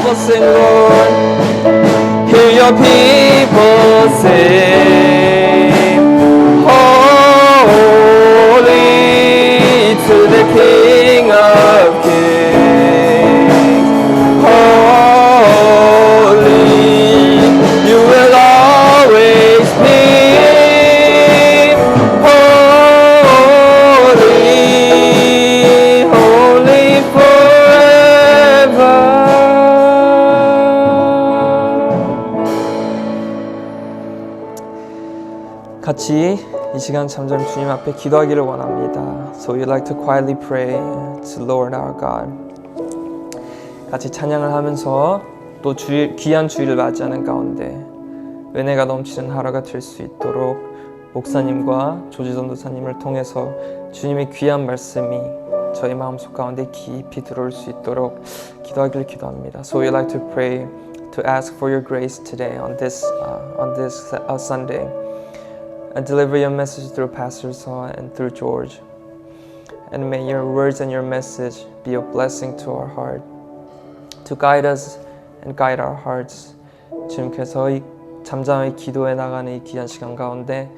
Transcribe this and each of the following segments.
people sing, Lord. Hear your people sing. Holy to the King of Kings. Holy, you will always be. Holy, holy forever. 같이 이 시간 잠잠 주님 앞에 기도하기를 원합니다. So we like to quietly pray to Lord our God. 같이 찬양을 하면서 또 귀한 주일을 맞이하는 가운데 은혜가 넘치는 하루가 될 수 있도록 목사님과 조지전도사님을 통해서 주님의 귀한 말씀이 저희 마음속 가운데 깊이 들어올 수 있도록 기도하기를 기도합니다. So we like to pray to ask for your grace today on this Sunday. And deliver your message through Pastor Saul and through George. And may your words and your message be a blessing to our heart, to guide us and guide our hearts. 주님께서 이 잠잠히 기도해 나가는 이 귀한 시간 가운데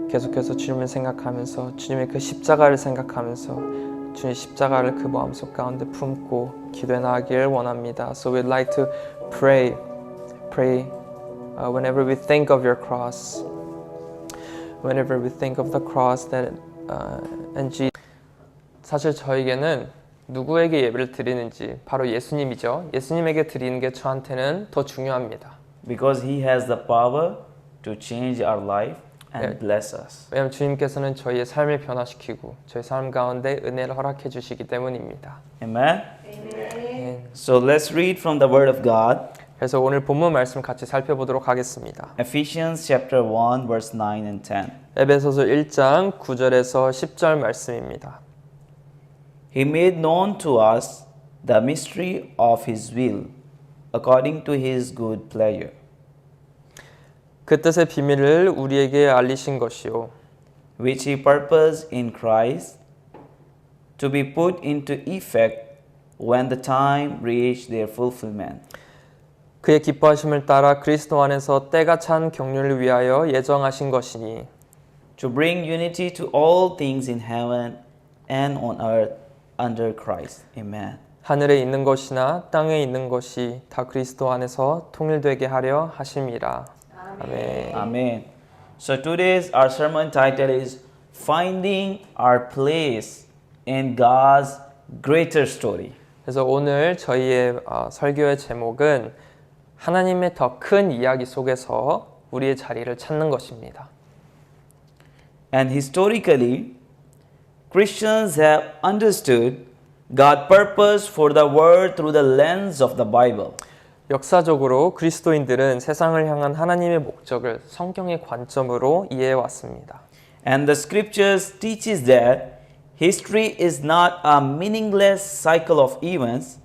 계속해서 주님을 생각하면서 주님의 그 십자가를 생각하면서 주님의 십자가를 그 마음속 가운데 품고 기도해 나가기를 원합니다. So we'd like to pray whenever we think of your cross. Whenever we think of the cross and Jesus. 사실 저에게는 누구에게 예배를 드리는지 바로 예수님이죠. 예수님에게 드리는 게 저한테는 더 중요합니다. Because He has the power to change our life and bless us. 왜냐하면 주님께서는 저희의 삶을 변화시키고 저희 삶 가운데 은혜를 허락해 주시기 때문입니다. Amen? So let's read from the Word of God. 그래서 오늘 본문 말씀 같이 살펴보도록 하겠습니다. Ephesians chapter 1 verse 9 and 10. 에베소서 1장 9절에서 10절 말씀입니다. He made known to us the mystery of His will, according to His good pleasure. 그 뜻의 비밀을 우리에게 알리신 것이요, which He purposed in Christ to be put into effect when the time reached their fulfillment. 그의 기뻐하심을 따라 그리스도 안에서 때가 찬 경륜을 위하여 예정하신 것이니 to bring unity to all things in heaven and on earth under Christ. Amen. 하늘에 있는 것이나 땅에 있는 것이 다 그리스도 안에서 통일되게 하려 하심이라. 아멘. Amen. So today's our sermon title is Finding Our Place in God's Greater Story. 그래서 오늘 저희의 설교의 제목은 하나님의 더 큰 이야기 속에서 우리의 자리를 찾는 것입니다. And historically, Christians have understood God's purpose for the world through the lens of the Bible. 역사적으로 그리스도인들은 세상을 향한 하나님의 목적을 성경의 관점으로 이해해 왔습니다. And the scriptures teaches that history is not a meaningless cycle of events.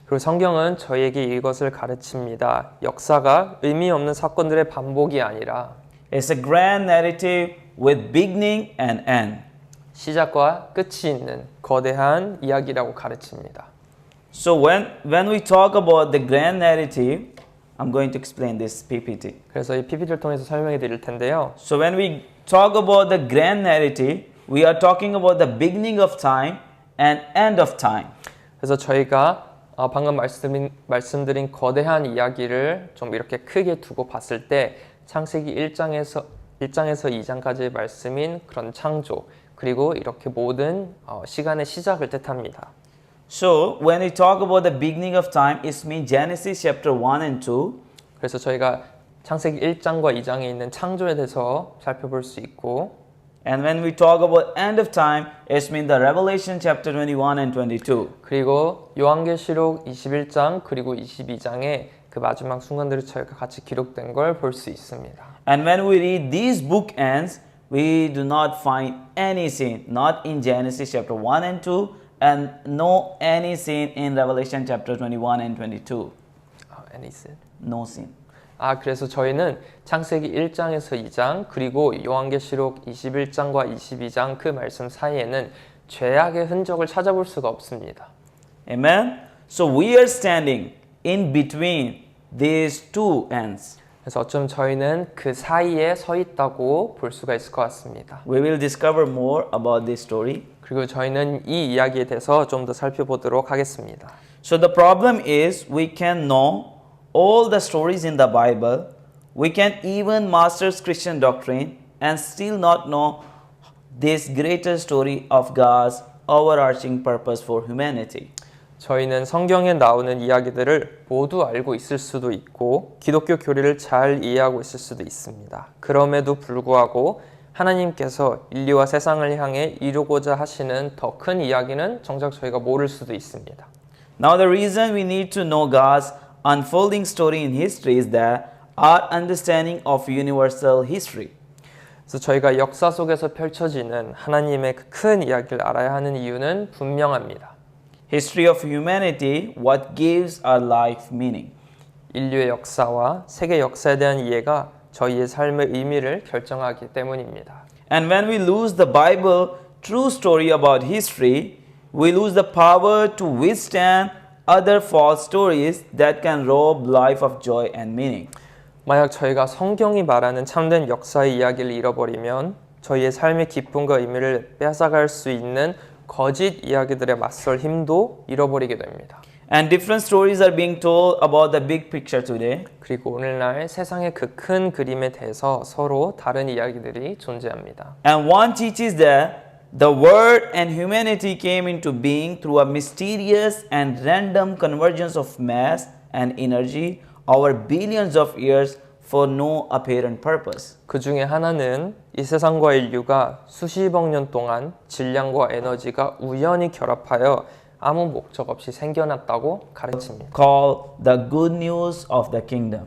그리고 성경은 저희에게 이것을 가르칩니다. 역사가 의미 없는 사건들의 반복이 아니라 It's a grand narrative with beginning and end. 시작과 끝이 있는 거대한 이야기라고 가르칩니다. So when we talk about the grand narrative, I'm going to explain this PPT. 그래서 이 PPT를 통해서 설명해 드릴 텐데요. So when we talk about the grand narrative, we are talking about the beginning of time and end of time. 그래서 저희가 방금 말씀드린 거대한 이야기를 좀 이렇게 크게 두고 봤을 때 창세기 1장에서 2장까지의 말씀인 그런 창조 그리고 이렇게 모든 시간의 시작을 뜻합니다. So when we talk about the beginning of time, it means Genesis chapter 1 and 2. 그래서 저희가 창세기 1장과 2장에 있는 창조에 대해서 살펴볼 수 있고 And when we talk about end of time, it means the Revelation chapter 21 and 22. 그리고 요한계시록 21장 그리고 22장에 그 마지막 순간들이 저희가 같이 기록된 걸 볼 수 있습니다. And when we read these bookends, we do not find any sin, not in Genesis chapter 1 and 2, and no any sin in Revelation chapter 21 and 22. Any sin? No sin. 그래서 저희는 창세기 1장에서 2장 그리고 요한계시록 21장과 22장 그 말씀 사이에는 죄악의 흔적을 찾아볼 수가 없습니다. Amen. So we are standing in between these two ends. 그래서 어쩜 저희는 그 사이에 서 있다고 볼 수가 있을 것 같습니다. We will discover more about this story. 그리고 저희는 이 이야기에 대해서 좀 더 살펴보도록 하겠습니다. So the problem is we can know all the stories in the Bible. We can even master Christian doctrine and still not know this greater story of God's overarching purpose for humanity. 저희는 성경에 나오는 이야기들을 모두 알고 있을 수도 있고 기독교 교리를 잘 이해하고 있을 수도 있습니다. 그럼에도 불구하고 하나님께서 인류와 세상을 향해 이루고자 하시는 더 큰 이야기는 정작 저희가 모를 수도 있습니다. Now the reason we need to know God's unfolding story in history is that our understanding of universal history. 그래서 저희가 역사 속에서 펼쳐지는 하나님의 그 큰 이야기를 알아야 하는 이유는 분명합니다. History of humanity, what gives our life meaning. 인류의 역사와 세계 역사에 대한 이해가 저희의 삶의 의미를 결정하기 때문입니다. And when we lose the Bible true story about history, we lose the power to withstand other false stories that can rob life of joy and meaning. 만약 저희가 성경이 말하는 참된 역사의 이야기를 잃어버리면 저희의 삶의 기쁨과 의미를 빼앗아갈 수 있는 거짓 이야기들에 맞설 힘도 잃어버리게 됩니다. And different stories are being told about the big picture today. 그리고 오늘날 세상의 그 큰 그림에 대해서 서로 다른 이야기들이 존재합니다. And one teaches that the world and humanity came into being through a mysterious and random convergence of mass and energy over billions of years for no apparent purpose. 그 중에 하나는 이 세상과 인류가 수십억 년 동안 질량과 에너지가 우연히 결합하여 아무 목적 없이 생겨났다고 가르칩니다. Called the good news of the kingdom.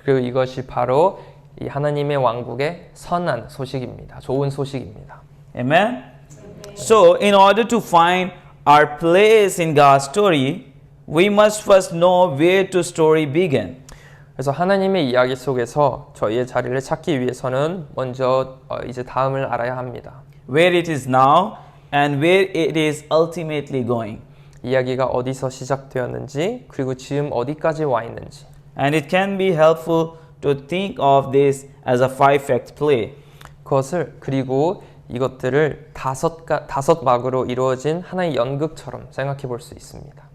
그리고 이것이 바로 이 하나님의 왕국의 선한 소식입니다. 좋은 소식입니다. Amen? So, in order to find our place in God's story, we must first know where the story began. 그래서 하나님의 이야기 속에서 저희의 자리를 찾기 위해서는 먼저 이제 다음을 알아야 합니다. Where it is now and where it is ultimately going. 이야기가 어디서 시작되었는지 그리고 지금 어디까지 와 있는지. And it can be helpful to think of this as a five-act play. 그것을 그리고 이것들을 다섯 막으로 이루어진 하나의 연극처럼 생각해 볼 수 있습니다.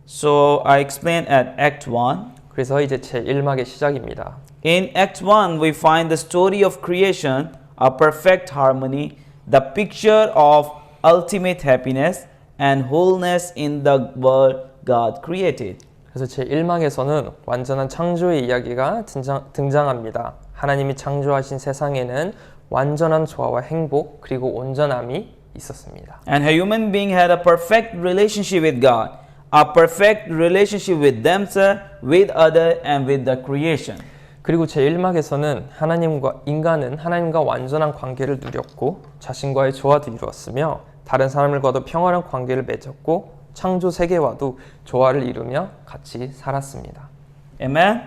So I explained at Act 1. 그래서 이제 제1막의 시작입니다. In Act 1, we find the story of creation, a perfect harmony, the picture of ultimate happiness and wholeness in the world God created. 그래서 제1막에서는 완전한 창조의 이야기가 등장합니다. 하나님이 창조하신 세상에는 완전한 조화와 행복 그리고 온전함이 있었습니다. And a human being had a perfect relationship with God, a perfect relationship with themselves, with others, and with the creation. 그리고 제1막에서는 인간은 하나님과 완전한 관계를 누렸고 자신과의 조화도 이루었으며 다른 사람들과도 평화로운 관계를 맺었고 창조 세계와도 조화를 이루며 같이 살았습니다. Amen?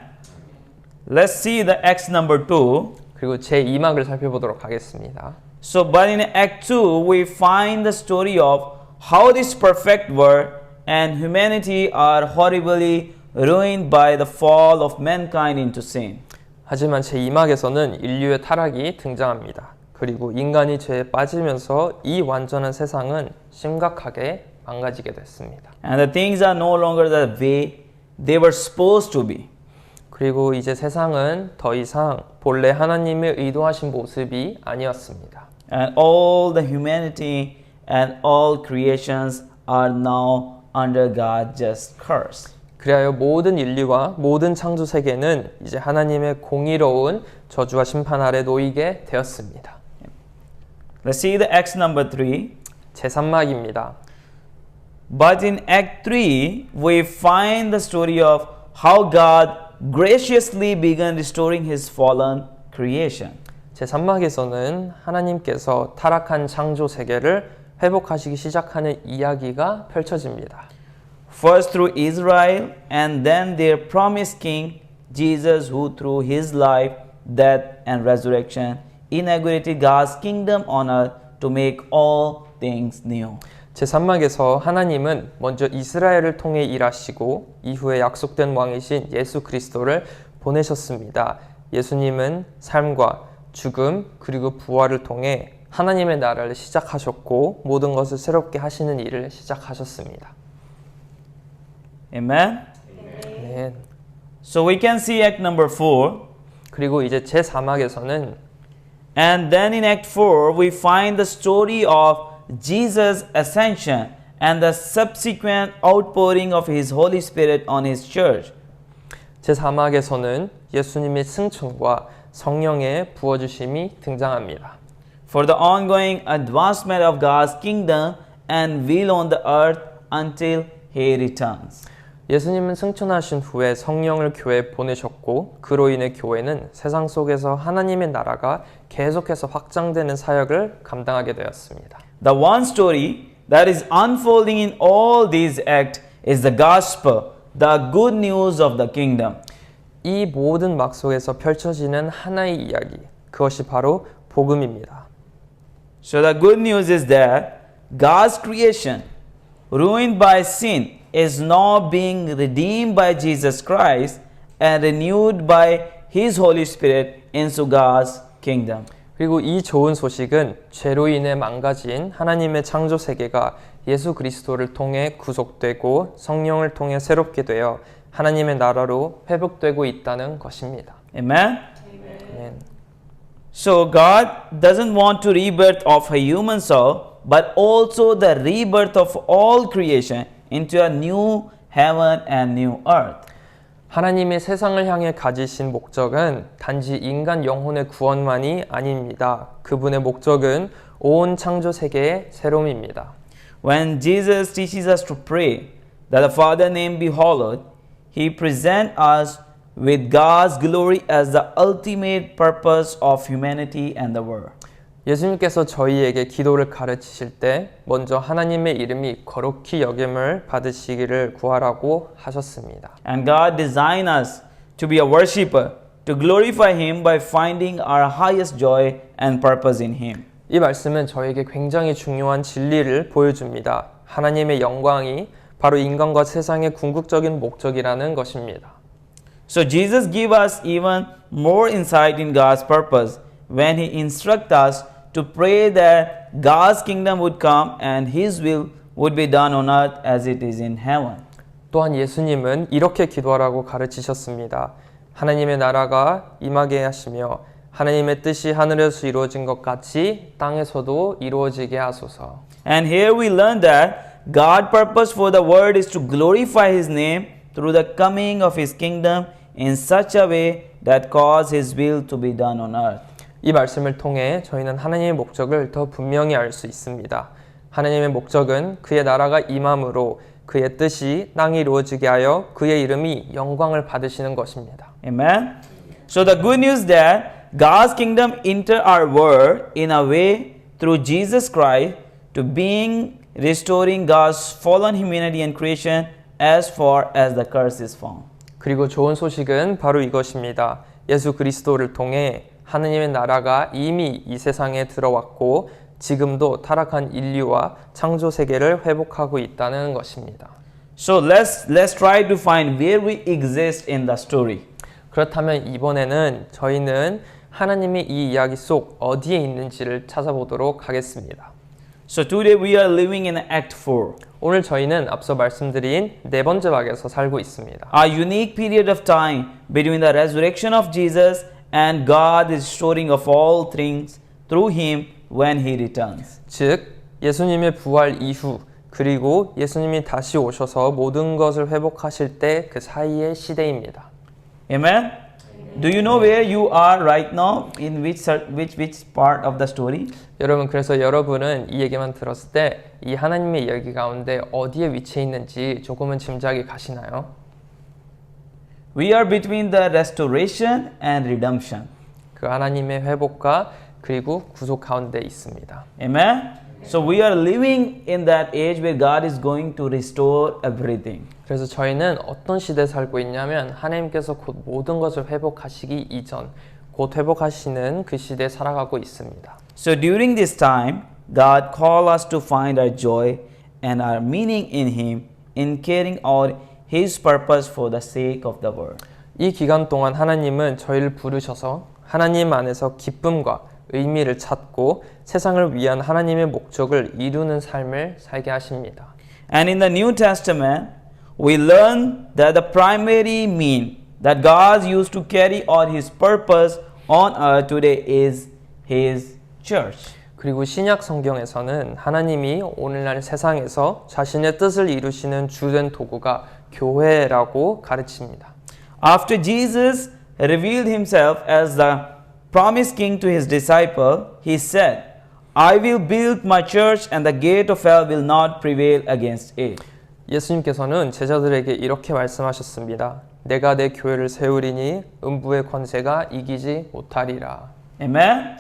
Let's see the Acts number 2. 그리고 제2막을 살펴보도록 하겠습니다. So, but in Act 2, we find the story of how this perfect world and humanity are horribly ruined by the fall of mankind into sin. 하지만 제2막에서는 인류의 타락이 등장합니다. 그리고 인간이 죄에 빠지면서 이 완전한 세상은 심각하게 망가지게 됐습니다. And the things are no longer the way they were supposed to be. 그리고 이제 세상은 더 이상 본래 하나님의 의도하신 모습이 아니었습니다. And all the humanity and all creations are now under God's just curse. 그리하여 모든 인류와 모든 창조 세계는 이제 하나님의 공의로운 저주와 심판 아래 놓이게 되었습니다. Let's see the Acts number 3. 제3막입니다. But in Act 3, we find the story of how God graciously began restoring His fallen creation. 제3막에서는 하나님께서 타락한 창조 세계를 회복하시기 시작하는 이야기가 펼쳐집니다. First through Israel and then their promised king, Jesus, who through His life, death and resurrection inaugurated God's kingdom on earth to make all things new. 제3막에서 하나님은 먼저 이스라엘을 통해 일하시고 이후에 약속된 왕이신 예수 그리스도를 보내셨습니다. 예수님은 삶과 죽음 그리고 부활을 통해 하나님의 나라를 시작하셨고 모든 것을 새롭게 하시는 일을 시작하셨습니다. Amen. 네. So we can see act number 4. 그리고 이제 제4막에서는 And then in act 4 we find the story of Jesus' ascension and the subsequent outpouring of his Holy Spirit on his church. 제4막에서는 예수님의 승천과 성령의 부어주심이 등장합니다. For the ongoing advancement of God's kingdom and will on the earth until he returns. 예수님은 승천하신 후에 성령을 교회에 보내셨고 그로 인해 교회는 세상 속에서 하나님의 나라가 계속해서 확장되는 사역을 감당하게 되었습니다. The one story that is unfolding in all these acts is the gospel, the good news of the kingdom. 이 모든 막 속에서 펼쳐지는 하나의 이야기, 그것이 바로 복음입니다. So the good news is that God's creation, ruined by sin, is now being redeemed by Jesus Christ and renewed by His Holy Spirit into God's kingdom. 그리고 이 좋은 소식은 죄로 인해 망가진 하나님의 창조 세계가 예수 그리스도를 통해 구속되고 성령을 통해 새롭게 되어 하나님의 나라로 회복되고 있다는 것입니다. Amen? 아멘. So God doesn't want to rebirth of a human soul, but also the rebirth of all creation into a new heaven and new earth. 하나님의 세상을 향해 가지신 목적은 단지 인간 영혼의 구원만이 아닙니다. 그분의 목적은 온 창조 세계의 새로움입니다. When Jesus teaches us to pray that the Father's name be hallowed, He presents us with God's glory as the ultimate purpose of humanity and the world. 예수님께서 저희에게 기도를 가르치실 때 먼저 하나님의 이름이 거룩히 여김을 받으시기를 구하라고 하셨습니다. And God designed us to be a worshipper, to glorify Him by finding our highest joy and purpose in Him. 이 말씀은 저에게 굉장히 중요한 진리를 보여줍니다. 하나님의 영광이 바로 인간과 세상의 궁극적인 목적이라는 것입니다. So Jesus gives us even more insight in God's purpose when He instructs us to pray that God's kingdom would come and His will would be done on earth as it is in heaven. 또한 예수님은 이렇게 기도하라고 가르치셨습니다. 하나님의 나라가 임하게 하시며 하나님의 뜻이 하늘에서 이루어진 것 같이 땅에서도 이루어지게 하소서. And here we learn that God's purpose for the world is to glorify His name through the coming of His kingdom in such a way that cause His will to be done on earth. 이 말씀을 통해 저희는 하나님의 목적을 더 분명히 알 수 있습니다. 하나님의 목적은 그의 나라가 임함으로 그의 뜻이 땅에 이루어지게 하여 그의 이름이 영광을 받으시는 것입니다. Amen. So the good news that God's kingdom enter our world in a way through Jesus Christ to being restoring God's fallen humanity and creation as far as the curse is found. 그리고 좋은 소식은 바로 이것입니다. 예수 그리스도를 통해 하나님의 나라가 이미 이 세상에 들어왔고 지금도 타락한 인류와 창조 세계를 회복하고 있다는 것입니다. So let's try to find where we exist in the story. 그렇다면 이번에는 저희는 하나님의 이 이야기 속 어디에 있는지를 찾아보도록 하겠습니다. So today we are living in Act 4. 오늘 저희는 앞서 말씀드린 네 번째 박에서 살고 있습니다. A unique period of time between the resurrection of Jesus and God is restoring of all things through Him when He returns. 즉 예수님의 부활 이후 그리고 예수님이 다시 오셔서 모든 것을 회복하실 때 그 사이의 시대입니다. Amen. Do you know where you are right now? In which part of the story? 여러분 그래서 여러분은 이 얘기만 들었을 때 이 하나님의 이야기 가운데 어디에 위치해 있는지 조금은 짐작이 가시나요? We are between the restoration and redemption. 그 하나님의 회복과 그리고 구속 가운데 있습니다. Amen. So we are living in that age where God is going to restore everything. 그래서 저희는 어떤 시대에 살고 있냐면 하나님께서 곧 모든 것을 회복하시기 이전 곧 회복하시는 그 시대에 살아가고 있습니다. So during this time, God calls us to find our joy and our meaning in Him in carrying out His purpose for the sake of the world. 이 기간 동안 하나님은 저희를 부르셔서 하나님 안에서 기쁨과 의미를 찾고 세상을 위한 하나님의 목적을 이루는 삶을 살게 하십니다. And in the New Testament, we learn that the primary mean that God used to carry out His purpose on earth today is His church. 그리고 신약 성경에서는 하나님이 오늘날 세상에서 자신의 뜻을 이루시는 주된 도구가 교회라고 가르칩니다. After Jesus revealed Himself as the promised King to His disciple, He said, I will build my church and the gate of hell will not prevail against it. 예수님께서는 제자들에게 이렇게 말씀하셨습니다. 내가 내 교회를 세우리니 음부의 권세가 이기지 못하리라. Amen?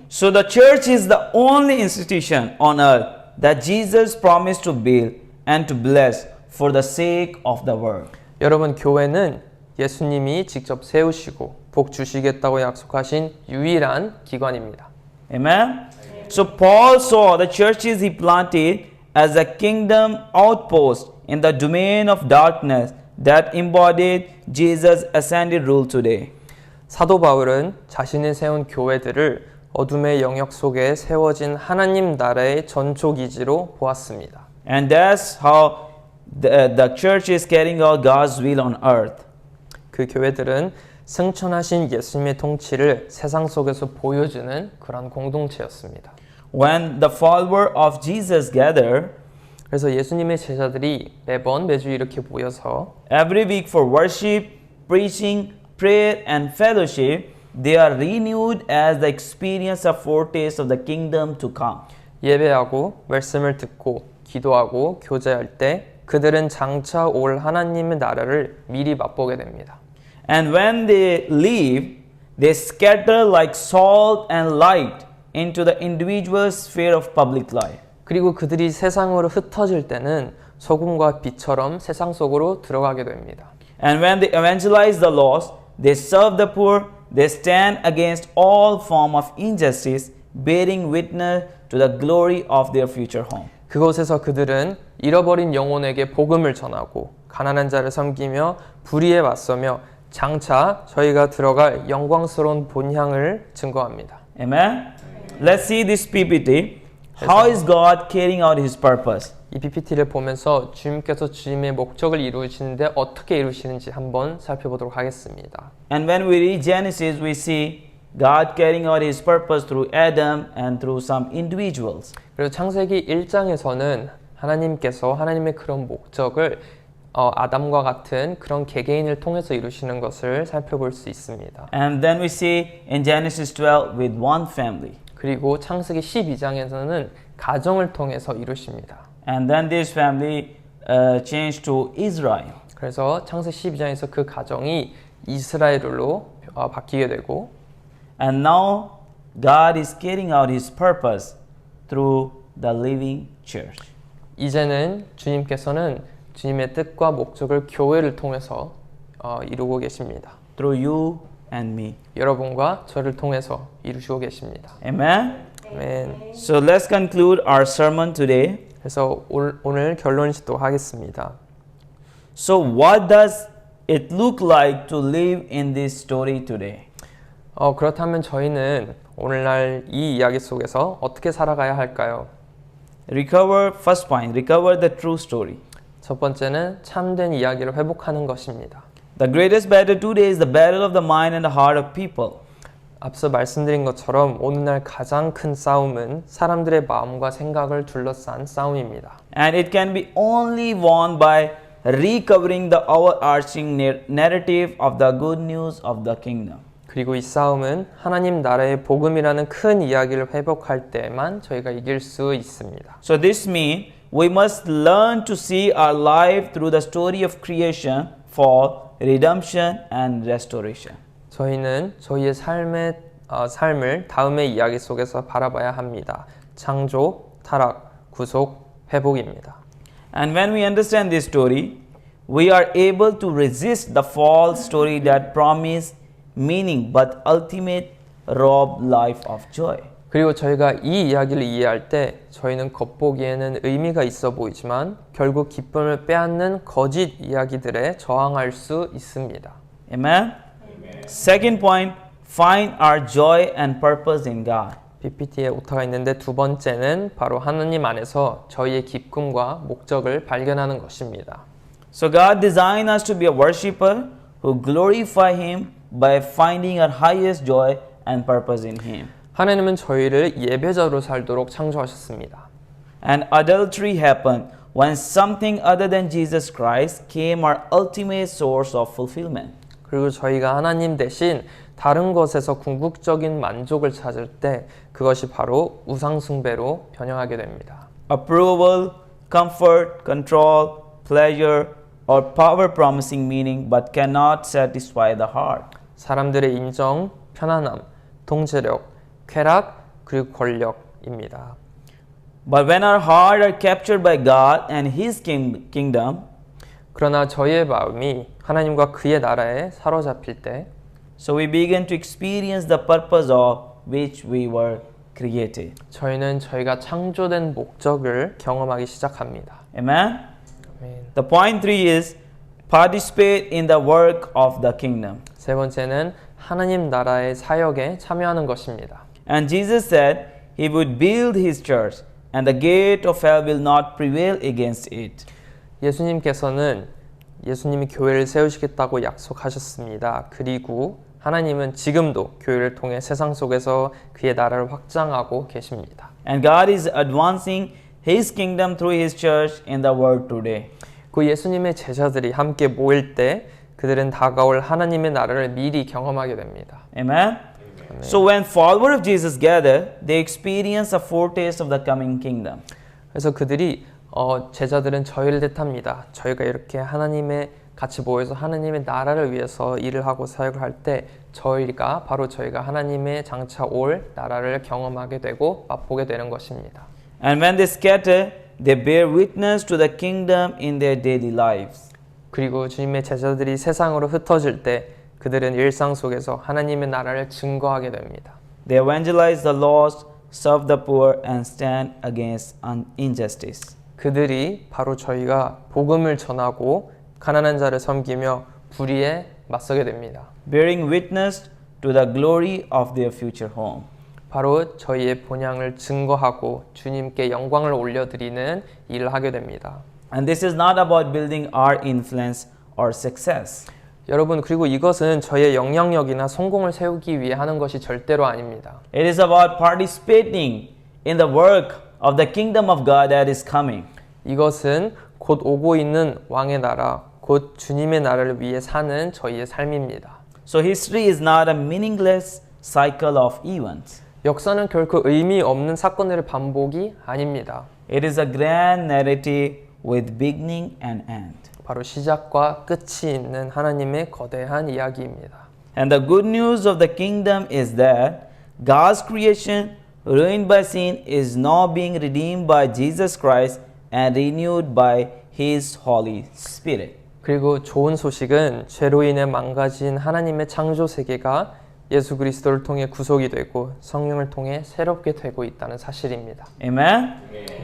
So the church is the only institution on earth that Jesus promised to build and to bless for the sake of the world. 여러분, 교회는 예수님이 직접 세우시고 복 주시겠다고 약속하신 유일한 기관입니다. Amen? So Paul saw the churches he planted as a kingdom outpost in the domain of darkness that embodied Jesus' ascended rule today. 사도 바울은 자신이 세운 교회들을 어둠의 영역 속에 세워진 하나님 나라의 전초기지로 보았습니다. And that's how the church is carrying out God's will on earth. 그 교회들은 승천하신 예수님의 통치를 세상 속에서 보여주는 그런 공동체였습니다. When the follower of Jesus gather 그래서 예수님의 제자들이 매주 이렇게 모여서 every week for worship, preaching, prayer and fellowship, they are renewed as the experience of foretaste of the kingdom to come. 예배하고 말씀을 듣고 기도하고 교제할 때 그들은 장차 올 하나님의 나라를 미리 맛보게 됩니다. And when they leave, they scatter like salt and light into the individual sphere of public life. 그리고 그들이 세상으로 흩어질 때는 소금과 빛처럼 세상 속으로 들어가게 됩니다. And when they evangelize the lost, they serve the poor, they stand against all form of injustice, bearing witness to the glory of their future home. 그곳에서 그들은 잃어버린 영혼에게 복음을 전하고 가난한 자를 섬기며 불의에 맞서며 장차 저희가 들어갈 영광스러운 본향을 증거합니다. Amen? Let's see this PPT. How is God carrying out His purpose? 이 PPT를 보면서 주님께서 주님의 목적을 이루시는데 어떻게 이루시는지 한번 살펴보도록 하겠습니다. And when we read Genesis, we see God carrying out His purpose through Adam and through some individuals. 그리고 창세기 1장에서는 하나님께서 하나님의 그런 목적을 아담과 같은 그런 개개인을 통해서 이루시는 것을 살펴볼 수 있습니다. And then we see in Genesis 12 with one family. 그리고 창세기 12장에서는 가정을 통해서 이루십니다. And then this family changed to Israel. 그래서 창세기 12장에서 그 가정이 이스라엘로 바뀌게 되고 And now God is carrying out His purpose through the living church. 이제는 주님께서는 주님의 뜻과 목적을 교회를 통해서 이루고 계십니다. Through you and me. 여러분과 저를 통해서 이루시고 계십니다. Amen? 아멘. So let's conclude our sermon today. 그래서 오늘 결론 짓도록 하겠습니다. So what does it look like to live in this story today? 그렇다면 저희는 오늘날 이 이야기 속에서 어떻게 살아가야 할까요? First point, recover the true story. 첫 번째는 참된 이야기를 회복하는 것입니다. The greatest battle today is the battle of the mind and the heart of people. 앞서 말씀드린 것처럼 오늘날 가장 큰 싸움은 사람들의 마음과 생각을 둘러싼 싸움입니다. And it can be only won by recovering the overarching narrative of the good news of the kingdom. 그리고 이 싸움은 하나님 나라의 복음이라는 큰 이야기를 회복할 때만 저희가 이길 수 있습니다. So this means we must learn to see our life through the story of creation, fall, redemption and restoration. 저희는 저희의 삶을 다음의 이야기 속에서 바라봐야 합니다. 창조, 타락, 구속, 회복입니다. And when we understand this story, we are able to resist the false story that promise meaning but ultimate rob life of joy. 그리고 저희가 이 이야기를 이해할 때 저희는 겉보기에는 의미가 있어 보이지만 결국 기쁨을 빼앗는 거짓 이야기들에 저항할 수 있습니다. Amen? Second point, find our joy and purpose in God. PPT에 오타가 있는데 두 번째는 바로 하나님 안에서 저희의 기쁨과 목적을 발견하는 것입니다. So God designed us to be a worshipper who glorify Him by finding our highest joy and purpose in Him. 하나님은 저희를 예배자로 살도록 창조하셨습니다. And adultery happened when something other than Jesus Christ came our ultimate source of fulfillment. 그리고 저희가 하나님 대신 다른 것에서 궁극적인 만족을 찾을 때 그것이 바로 우상숭배로 변형하게 됩니다. Approval, comfort, control, pleasure, or power promising meaning but cannot satisfy the heart. 사람들의 인정, 편안함, 통제력, 쾌락, 그리고 권력입니다. But when our heart are captured by God and His kingdom, 그러나 저희의 마음이 하나님과 그의 나라에 사로잡힐 때 so we begin to experience the purpose of which we were created. 저희는 저희가 창조된 목적을 경험하기 시작합니다. Amen? 아멘. The point 3 is participate in the work of the kingdom. 세 번째는 하나님 나라의 사역에 참여하는 것입니다. And Jesus said He would build His church and the gate of hell will not prevail against it. 예수님께서는 예수님이 교회를 세우시겠다고 약속하셨습니다. 그리고 하나님은 지금도 교회를 통해 세상 속에서 그의 나라를 확장하고 계십니다. And God is advancing His kingdom through His church in the world today. 그 예수님의 제자들이 함께 모일 때 그들은 다가올 하나님의 나라를 미리 경험하게 됩니다. Amen? So when followers of Jesus gather, they experience a foretaste of the coming kingdom. 그래서 그들이 제자들은 저희를 뜻합니다. 저희가 이렇게 하나님의 같이 모여서 하나님의 나라를 위해서 일을 하고 사역을 할 때 저희가 하나님의 장차 올 나라를 경험하게 되고 맛보게 되는 것입니다. And when they scatter, they bear witness to the kingdom in their daily lives. 그리고 주님의 제자들이 세상으로 흩어질 때 그들은 일상 속에서 하나님의 나라를 증거하게 됩니다. They evangelize the lost, serve the poor, and stand against injustice. 그들이 바로 저희가 복음을 전하고 가난한 자를 섬기며 불의에 맞서게 됩니다. Bearing witness to the glory of their future home. 바로 저희의 본향을 증거하고 주님께 영광을 올려드리는 일을 하게 됩니다. And this is not about building our influence or success. 여러분, 그리고 이것은 저희의 영향력이나 성공을 세우기 위해 하는 것이 절대로 아닙니다. It is about participating in the work of the kingdom of God that is coming. 이것은 곧 오고 있는 왕의 나라, 곧 주님의 나라를 위해 사는 저희의 삶입니다. So history is not a meaningless cycle of events. 역사는 결코 의미 없는 사건들의 반복이 아닙니다. It is a grand narrative with beginning and end. 바로 시작과 끝이 있는 하나님의 거대한 이야기입니다. And the good news of the kingdom is that God's creation, ruined by sin, is now being redeemed by Jesus Christ and renewed by His Holy Spirit. 그리고 좋은 소식은 죄로 인해 망가진 하나님의 창조 세계가 예수 그리스도를 통해 구속이 되고 성령을 통해 새롭게 되고 있다는 사실입니다. Amen?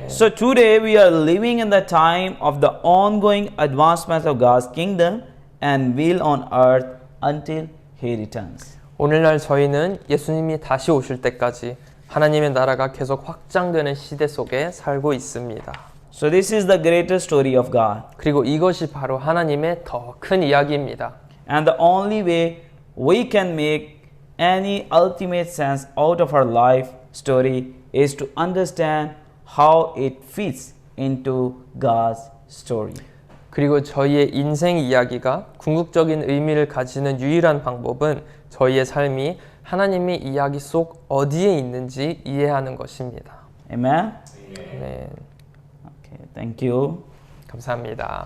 So today we are living in the time of the ongoing advancement of God's kingdom and will on earth until He returns. 오늘날 저희는 예수님이 다시 오실 때까지 하나님의 나라가 계속 확장되는 시대 속에 살고 있습니다. So this is the greatest story of God. 그리고 이것이 바로 하나님의 더 큰 이야기입니다. And the only way we can make any ultimate sense out of our life story is to understand how it fits into God's story. 그리고 저희의 인생 이야기가 궁극적인 의미를 가지는 유일한 방법은 저희의 삶이 하나님의 이야기 속 어디에 있는지 이해하는 것입니다. Amen? 네, Okay, thank you. 감사합니다.